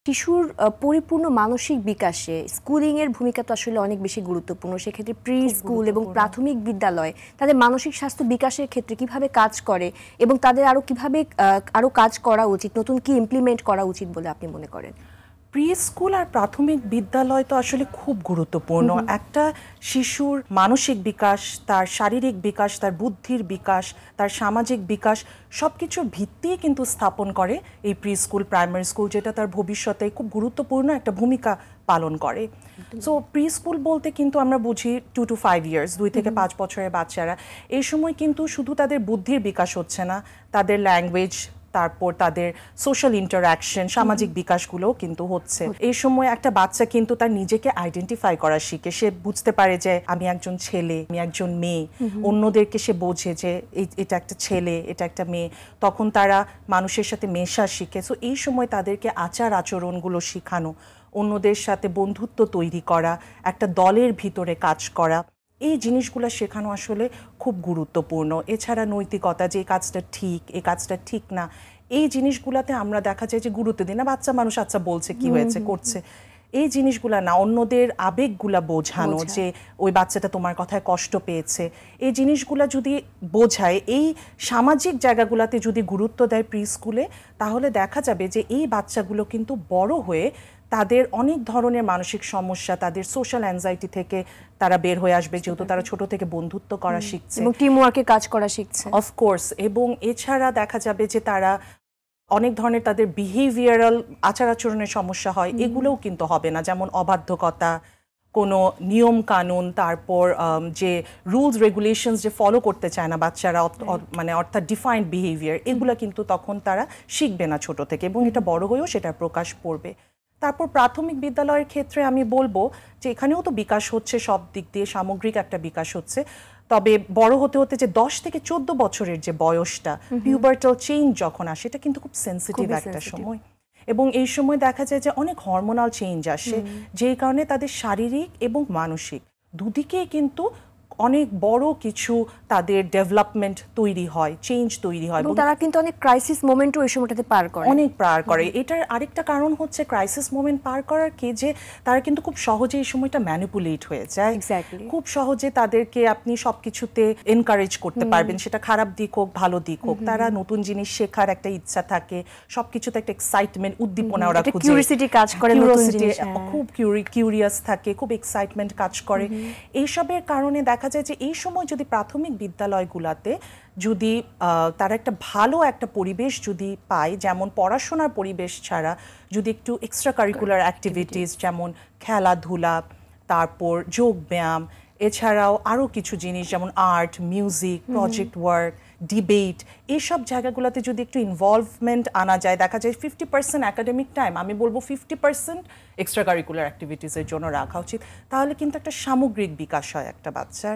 শিশুর পরিপূর্ণ মানসিক বিকাশে স্কুলিং এর ভূমিকা তো আসলে অনেক বেশি গুরুত্বপূর্ণ। সেক্ষেত্রে প্রি স্কুল এবং প্রাথমিক বিদ্যালয় তাদের মানসিক স্বাস্থ্য বিকাশের ক্ষেত্রে কিভাবে কাজ করে এবং তাদের আরো কিভাবে আরো কাজ করা উচিত, নতুন কি ইমপ্লিমেন্ট করা উচিত বলে আপনি মনে করেন? প্রি স্কুল আর প্রাথমিক বিদ্যালয় তো আসলে খুব গুরুত্বপূর্ণ। একটা শিশুর মানসিক বিকাশ, তার শারীরিক বিকাশ, তার বুদ্ধির বিকাশ, তার সামাজিক বিকাশ সবকিছুর ভিত্তি কিন্তু স্থাপন করে এই প্রি স্কুল প্রাইমারি স্কুল, যেটা তার ভবিষ্যতে খুব গুরুত্বপূর্ণ একটা ভূমিকা পালন করে। সো প্রি স্কুল বলতে কিন্তু আমরা বুঝি 2 to 5 ইয়ার্স, 2 থেকে 5 বছরের বাচ্চারা। এই সময় কিন্তু শুধু তাদের বুদ্ধির বিকাশ হচ্ছে না, তাদের ল্যাঙ্গুয়েজ, তারপর তাদের সোশ্যাল ইন্টারাকশন, সামাজিক বিকাশগুলোও কিন্তু হচ্ছে। এই সময় একটা বাচ্চা কিন্তু তার নিজেকে আইডেন্টিফাই করা শিখে। সে বুঝতে পারে যে আমি একজন ছেলে, আমি একজন মেয়ে। অন্যদেরকে সে বোঝে যে এটা একটা ছেলে, এটা একটা মেয়ে। তখন তারা মানুষের সাথে মেশা শিখে। সো এই সময় তাদেরকে আচার আচরণগুলো শেখানো, অন্যদের সাথে বন্ধুত্ব তৈরি করা, একটা দলের ভিতরে কাজ করা, এই জিনিসগুলো শেখানো আসলে খুব গুরুত্বপূর্ণ। এছাড়া নৈতিকতা, যে কাজটা ঠিক, এই কাজটা ঠিক না, এই জিনিসগুলোতে আমরা দেখা যায় যে গুরুত্ব দিই না। বাচ্চা মানুষ আচ্ছা বলছে, কি হয়েছে, করছে, এই জিনিসগুলা না। অন্যদের আবেগগুলা বোঝানো, যে ওই বাচ্চাটা তোমার কথায় কষ্ট পেয়েছে, এই জিনিসগুলা যদি বোঝায়, এই সামাজিক জায়গাগুলোতে যদি গুরুত্ব দেয় প্রি স্কুলে, তাহলে দেখা যাবে যে এই বাচ্চাগুলো কিন্তু বড় হয়ে তাদের অনেক ধরনের মানসিক সমস্যা, তাদের সোশ্যাল অ্যাংজাইটি থেকে তারা বের হয়ে আসবে, যেহেতু তারা ছোট থেকে বন্ধুত্ব করা শিখছে এবং টিম ওয়ার্কে কাজ করা শিখছে। অফকোর্স। এবং এছাড়া দেখা যাবে যে তারা অনেক ধরনের তাদের বিহেভিয়ারাল আচার আচরণের সমস্যা হয়, এগুলোও কিন্তু হবে না। যেমন অবাধ্যকতা, কোনো নিয়ম কানুন, তারপর যে রুলস রেগুলেশনস যে ফলো করতে চায় না বাচ্চারা, মানে অর্থাৎ ডিফাইন্ড বিহেভিয়ার, এগুলো কিন্তু তখন তারা শিখবে না ছোট থেকে, এবং এটা বড় হয়েও সেটার প্রকাশ পড়বে। তারপর প্রাথমিক বিদ্যালয়ের ক্ষেত্রে আমি বলবো যে এখানেও তো বিকাশ হচ্ছে, সব দিক দিয়ে সামগ্রিক একটা বিকাশ হচ্ছে। তবে বড় হতে হতে যে 10 থেকে 14 বছরের যে বয়সটা, পিউবার্টাল চেঞ্জ যখন আসে, এটা কিন্তু খুব সেন্সিটিভ একটা সময়। এবং এই সময় দেখা যায় যে অনেক হরমোনাল চেঞ্জ আসে, যেই কারণে তাদের শারীরিক এবং মানসিক দুদিকেই কিন্তু অনেক বড় কিছু তাদের ডেভেলপমেন্ট তৈরি হয়, চেঞ্জ তৈরি হয়, এবং তারা কিন্তু অনেক ক্রাইসিস মোমেন্টও এই সময়টাতে পার করে, অনেক পার করে। এটার আরেকটা কারণ হচ্ছে ক্রাইসিস মোমেন্ট পার করার কি, যে তারা কিন্তু খুব সহজে এই সময়টা ম্যানিপুলেট হয়ে যায়। খুব সহজে তাদেরকে আপনি সবকিছুতে এনকারেজ করতে পারবেন, সেটা খারাপ দিক হোক, ভালো দিক হোক। তারা নতুন জিনিস শেখার একটা ইচ্ছা থাকে, সবকিছুতে একটা এক্সাইটমেন্ট, উদ্দীপনা ওরা খুঁজে, কিউরিওসিটি কাজ করে, খুব কিউরিয়াস থাকে, খুব এক্সাইটমেন্ট কাজ করে। এইসবের কারণে দেখা যায় যে এই সময় যদি প্রাথমিক বিদ্যালয়গুলোতে যদি তারা একটা ভালো একটা পরিবেশ যদি পায়, যেমন পড়াশোনার পরিবেশ ছাড়া যদি একটু এক্সট্রা কারিকুলার অ্যাক্টিভিটিস, যেমন খেলাধুলা, তারপর যোগ ব্যায়াম, এছাড়াও আরও কিছু জিনিস যেমন art, music, project work, debate, এইসব জায়গাগুলোতে যদি একটু ইনভলভমেন্ট আনা যায়, দেখা যায় 50% একাডেমিক টাইম, আমি বলবো 50% এক্সট্রা কারিকুলার অ্যাক্টিভিটিসের জন্য রাখা উচিত। তাহলে কিন্তু একটা সামগ্রিক বিকাশ হয় একটা বাচ্চার।